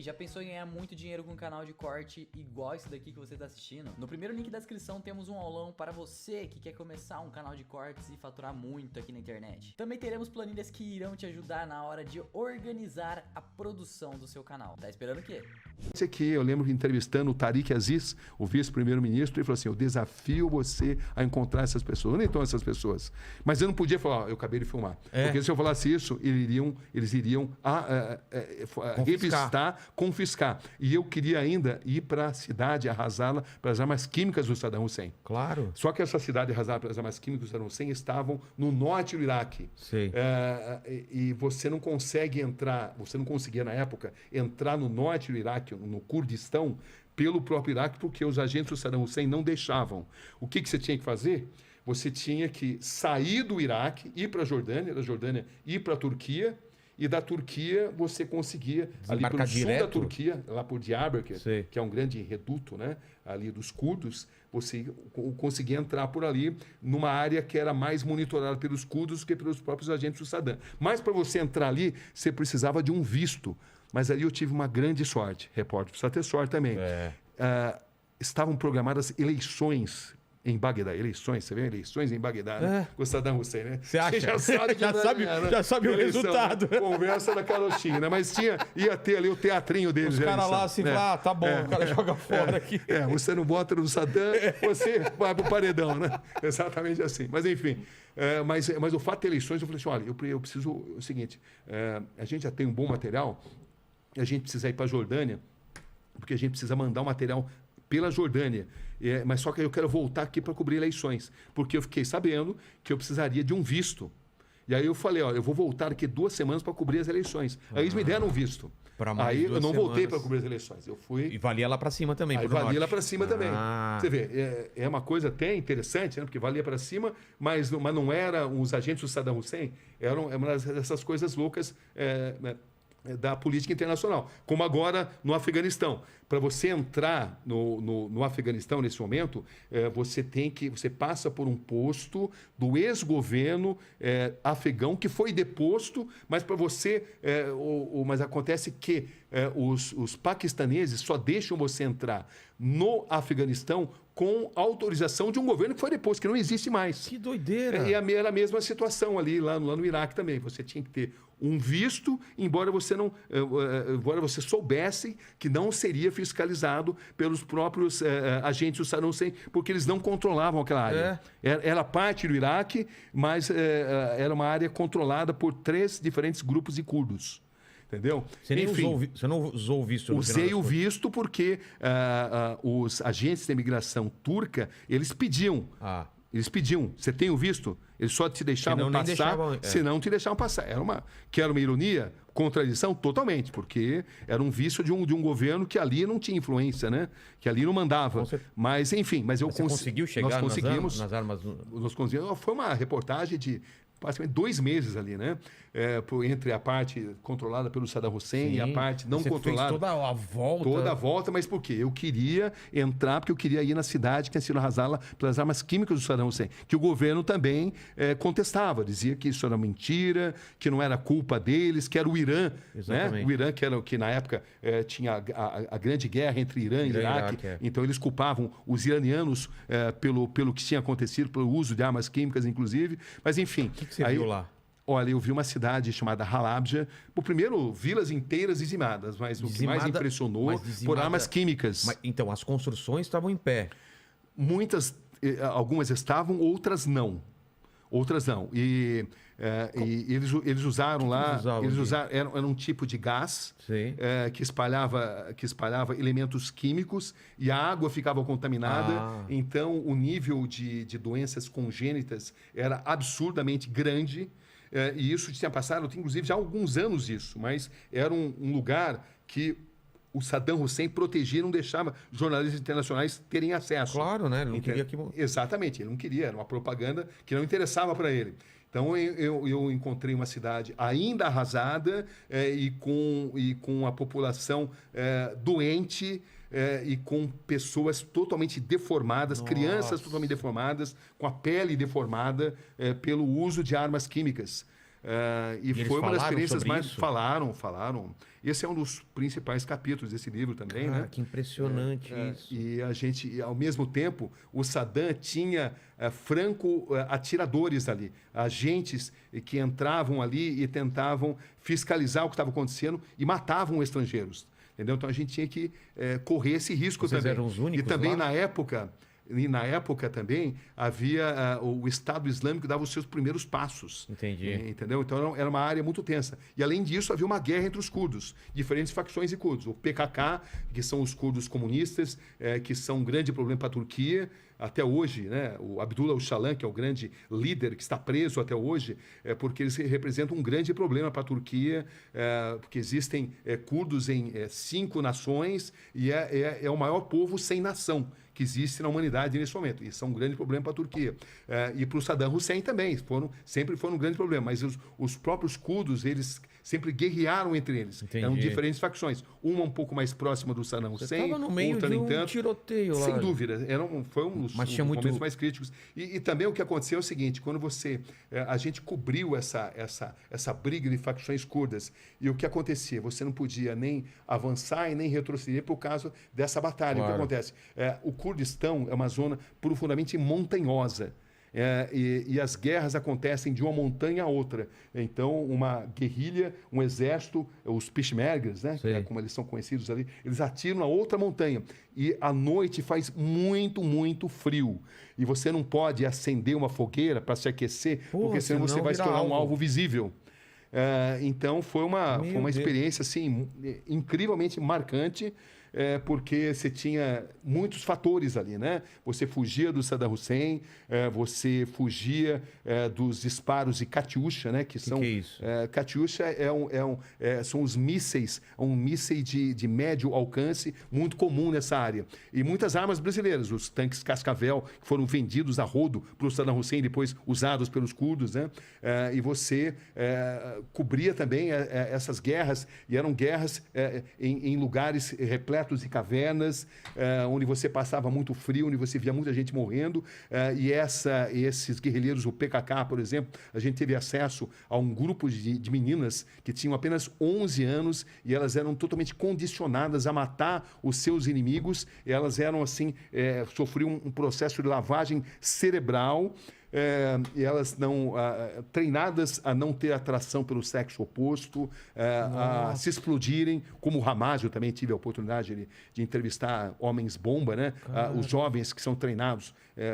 já pensou em ganhar muito dinheiro com um canal de corte igual esse daqui que você está assistindo? No primeiro link da descrição temos um aulão para você que quer começar um canal de cortes e faturar muito aqui na internet. Também teremos planilhas que irão te ajudar na hora de organizar a produção do seu canal. Tá esperando o quê? Esse aqui, eu lembro entrevistando o Tariq Aziz, o vice-primeiro-ministro, e falou assim: eu desafio você a encontrar essas pessoas. Onde estão essas pessoas? Mas eu não podia falar, eu acabei de filmar. Porque se eu falasse isso, eles iriam revistar, confiscar. E eu queria ainda ir para a cidade, arrasá-la pelas armas químicas do Saddam Hussein. Claro. Só que essa cidade arrasada pelas armas químicas do Saddam Hussein estavam no norte do Iraque. Sei. E você não consegue entrar, você não conseguia na época entrar no norte do Iraque, no Kurdistão, pelo próprio Iraque, porque os agentes do Saddam Hussein não deixavam. O que você tinha que fazer? Você tinha que sair do Iraque, ir para a Jordânia, da Jordânia ir para a Turquia, e da Turquia você conseguia, ali pelo sul da Turquia, lá por Diyarbakir, que é um grande reduto, né, ali dos curdos, você conseguia entrar por ali numa área que era mais monitorada pelos curdos do que pelos próprios agentes do Saddam. Mas para você entrar ali, você precisava de um visto. Mas ali eu tive uma grande sorte. Repórter precisa ter sorte também. Estavam programadas eleições em Bagdá. Eleições, você vê? Eleições em Bagdá, né? Com Saddam Hussein, né? Você acha? Você já sabe o resultado. Né? Conversa da carochinha, né? Mas ia ter ali o teatrinho deles. Os caras lá assim, tá bom, o cara joga fora aqui. Você não bota no Saddam, você vai pro paredão, né? Exatamente assim. Mas enfim, mas o fato de eleições, eu falei assim, olha, eu preciso, o seguinte, a gente já tem um bom material, a gente precisa ir para a Jordânia, porque a gente precisa mandar o material pela Jordânia. Mas só que eu quero voltar aqui para cobrir eleições, porque eu fiquei sabendo que eu precisaria de um visto. E aí eu falei, eu vou voltar aqui 2 semanas para cobrir as eleições. Aí eles me deram um visto. Aí eu não voltei para cobrir as eleições. Eu fui. E valia lá para cima também. Aí valia lá para cima também. Você vê, é uma coisa até interessante, né? Porque valia para cima, mas não era os agentes do Saddam Hussein, eram uma dessas coisas loucas da política internacional, como agora no Afeganistão. Para você entrar no Afeganistão nesse momento, você passa por um posto do ex-governo afegão que foi deposto, mas para você, mas acontece que os paquistaneses só deixam você entrar no Afeganistão com autorização de um governo que foi deposto, que não existe mais. Que doideira! E era a mesma situação ali, lá no Iraque também. Você tinha que ter um visto, embora você soubesse que não seria fiscalizado pelos próprios agentes do Saddam Hussein, porque eles não controlavam aquela área. Era parte do Iraque, mas era uma área controlada por 3 diferentes grupos de curdos. Entendeu? Você não usou o visto? Usei o visto porque os agentes de imigração turca, eles pediam. Eles pediam. Você tem o visto? Eles só te deixavam passar, senão te deixavam passar. Era uma ironia, contradição totalmente, porque era um visto de um governo que ali não tinha influência, né? Que ali não mandava. Mas, enfim, você conseguiu chegar nós conseguimos, nas armas? Nós conseguimos. Foi uma reportagem de praticamente 2 meses ali, né? Entre a parte controlada pelo Saddam Hussein e a parte não controlada. Fez toda a volta. Toda a volta, mas por quê? Eu queria entrar, porque eu queria ir na cidade que tinha sido arrasada pelas armas químicas do Saddam Hussein, que o governo também contestava, dizia que isso era mentira, que não era culpa deles, que era o Irã. Né? O Irã, que na época tinha a grande guerra entre Irã e Iraque. Então eles culpavam os iranianos pelo que tinha acontecido, pelo uso de armas químicas, inclusive. Mas enfim. O que você viu lá? Olha, eu vi uma cidade chamada Halabja. Primeiro, vilas inteiras dizimadas, mas o que mais impressionou por armas químicas. Então, as construções estavam em pé? Algumas estavam, outras não. E eles usaram lá... Era um tipo de gás que espalhava elementos químicos e a água ficava contaminada. Então, o nível de doenças congênitas era absurdamente grande. E isso tinha passado, inclusive, já há alguns anos isso. Mas era um lugar que o Saddam Hussein protegia, não deixava jornalistas internacionais terem acesso. Claro, né? Ele não queria que... Exatamente, ele não queria. Era uma propaganda que não interessava para ele. Então, eu encontrei uma cidade ainda arrasada e com a população doente e com pessoas totalmente deformadas, crianças totalmente deformadas, com a pele deformada pelo uso de armas químicas. E eles foi uma das falaram experiências sobre mais... isso? Falaram. Esse é um dos principais capítulos desse livro também, Cara, né? que impressionante isso. E a gente, ao mesmo tempo, o Saddam tinha atiradores ali, agentes que entravam ali e tentavam fiscalizar o que estava acontecendo e matavam estrangeiros. Entendeu? Então a gente tinha que correr esse risco Vocês também. eram os únicos e também lá? na época também havia o Estado Islâmico dava os seus primeiros passos. Entendi. Entendeu? Então era uma área muito tensa. E além disso havia uma guerra entre os curdos, diferentes facções de curdos. O PKK, que são os curdos comunistas, que são um grande problema para a Turquia. Até hoje, né? O Abdullah Öcalan, que é o grande líder que está preso até hoje, porque eles representam um grande problema para a Turquia, porque existem curdos em 5 nações e é o maior povo sem nação que existe na humanidade nesse momento. Isso é um grande problema para a Turquia. E para o Saddam Hussein também, sempre foram um grande problema. Mas os próprios curdos, eles sempre guerrearam entre eles. Entendi. Eram diferentes facções. Uma um pouco mais próxima do Saddam Você Hussein, estava no meio outra de nem um tanto. tiroteio lá. Sem dúvida. Foi um dos Mas tinha muito... momentos mais críticos. E também o que aconteceu é o seguinte, quando a gente cobriu essa briga de facções curdas, e o que acontecia? Você não podia nem avançar e nem retroceder por causa dessa batalha. Claro. O que acontece? O Kurdistão é uma zona profundamente montanhosa. E as guerras acontecem de uma montanha a outra. Então, uma guerrilha, um exército, os Peshmergas, né, que é como eles são conhecidos ali, eles atiram na outra montanha. E à noite faz muito, muito frio. E você não pode acender uma fogueira para se aquecer, porque senão você vai se tornar um alvo visível. Então, foi uma experiência assim, incrivelmente marcante. Porque você tinha muitos fatores ali, né? Você fugia do Saddam Hussein, você fugia dos disparos de Katyusha, né? Que é isso? Katyusha são os mísseis, um míssil de médio alcance muito comum nessa área. E muitas armas brasileiras, os tanques Cascavel, que foram vendidos a rodo para o Saddam Hussein e depois usados pelos curdos, né? E você cobria também essas guerras, e eram guerras em lugares repletos de cavernas, onde você passava muito frio, onde você via muita gente morrendo, e esses guerrilheiros, o PKK, por exemplo, a gente teve acesso a um grupo de meninas que tinham apenas 11 anos e elas eram totalmente condicionadas a matar os seus inimigos, e elas eram assim, sofriam um processo de lavagem cerebral, e elas não treinadas a não ter atração pelo sexo oposto, a se explodirem, como o Hamas. Eu também tive a oportunidade de entrevistar homens bomba, né? Os jovens que são treinados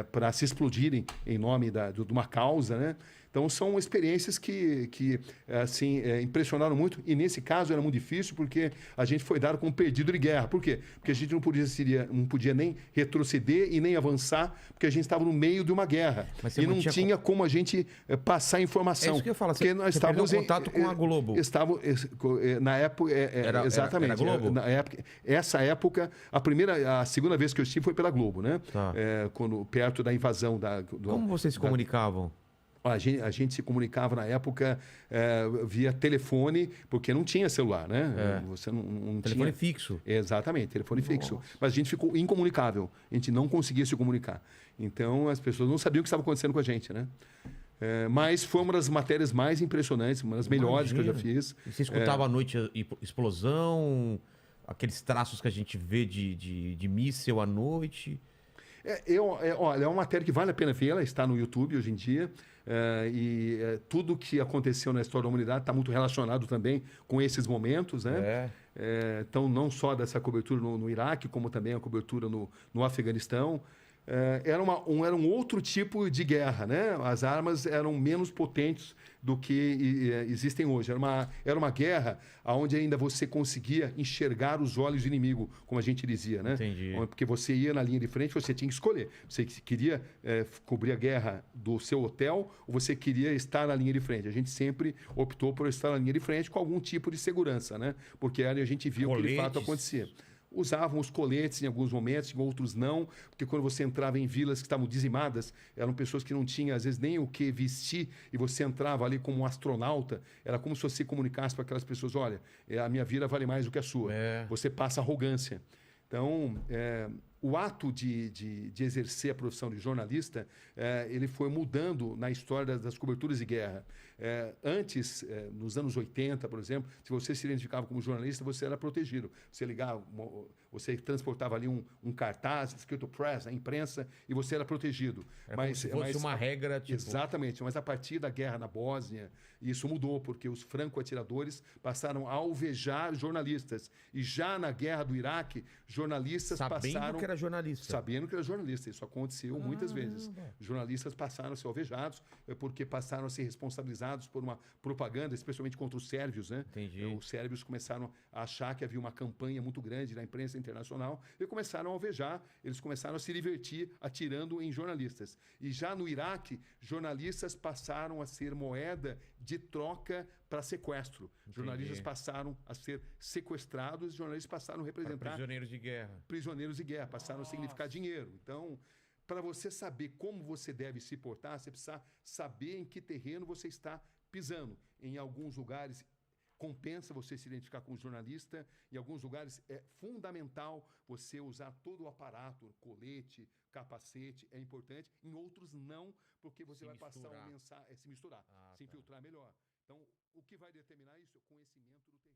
para se explodirem em nome de uma causa, né? Então, são experiências que assim, impressionaram muito. E, nesse caso, era muito difícil porque a gente foi dado como perdido de guerra. Por quê? Porque a gente não podia nem retroceder e nem avançar, porque a gente estava no meio de uma guerra. E não tinha como a gente passar informação. É isso que eu falo. Porque nós estávamos em contato com a Globo. Na época... exatamente. Era Globo? Essa época, a segunda vez que eu estive foi pela Globo, né? Tá. Perto da invasão Como vocês se comunicavam? A gente se comunicava na época via telefone, porque não tinha celular, né? Você não telefone tinha... fixo. Exatamente, telefone fixo. Mas a gente ficou incomunicável. A gente não conseguia se comunicar. Então, as pessoas não sabiam o que estava acontecendo com a gente, né? Mas foi uma das matérias mais impressionantes, uma das melhores que eu já fiz. E você escutava à noite explosão, aqueles traços que a gente vê de míssil à noite... Olha, é uma matéria que vale a pena ver, ela está no YouTube hoje em dia, tudo que aconteceu na história da humanidade está muito relacionado também com esses momentos, né? Então, não só dessa cobertura no Iraque, como também a cobertura no Afeganistão. Era um outro tipo de guerra, né? As armas eram menos potentes do que existem hoje. Era uma guerra onde ainda você conseguia enxergar os olhos do inimigo, como a gente dizia, né? Entendi. Porque você ia na linha de frente, você tinha que escolher. Você queria cobrir a guerra do seu hotel ou você queria estar na linha de frente. A gente sempre optou por estar na linha de frente com algum tipo de segurança, né? Porque ali a gente via o que de fato acontecia. Usavam os coletes em alguns momentos, em outros não, porque quando você entrava em vilas que estavam dizimadas, eram pessoas que não tinham, às vezes, nem o que vestir, e você entrava ali como um astronauta, era como se você comunicasse para aquelas pessoas, olha, a minha vida vale mais do que a sua. Você passa arrogância. Então, o ato de exercer a profissão de jornalista, ele foi mudando na história das coberturas de guerra. Antes, nos anos 80, por exemplo, se você se identificava como jornalista, você era protegido. Você ligava, você transportava ali um cartaz escrito press, a imprensa, e você era protegido. Era como se fosse uma regra, tipo... Exatamente, mas a partir da guerra na Bósnia, isso mudou, porque os franco-atiradores passaram a alvejar jornalistas. E já na guerra do Iraque, jornalistas Sabendo que era jornalista. Sabendo que era jornalista. Isso aconteceu muitas vezes. Jornalistas passaram a ser alvejados porque passaram a ser responsabilizados por uma propaganda, especialmente contra os sérvios, né? Entendi. Os sérvios começaram a achar que havia uma campanha muito grande na imprensa internacional e começaram a alvejar, eles começaram a se divertir atirando em jornalistas. E já no Iraque, jornalistas passaram a ser moeda de troca para sequestro. Entendi. Jornalistas passaram a ser sequestrados, jornalistas passaram a representar Prisioneiros de guerra. Prisioneiros de guerra, passaram a significar dinheiro. Então, para você saber como você deve se portar, você precisa saber em que terreno você está pisando. Em alguns lugares compensa você se identificar como jornalista, em alguns lugares é fundamental você usar todo o aparato, colete, capacete, é importante, em outros não, porque você vai passar uma mensagem, se misturar, se infiltrar melhor. Então, o que vai determinar isso é o conhecimento do terreno.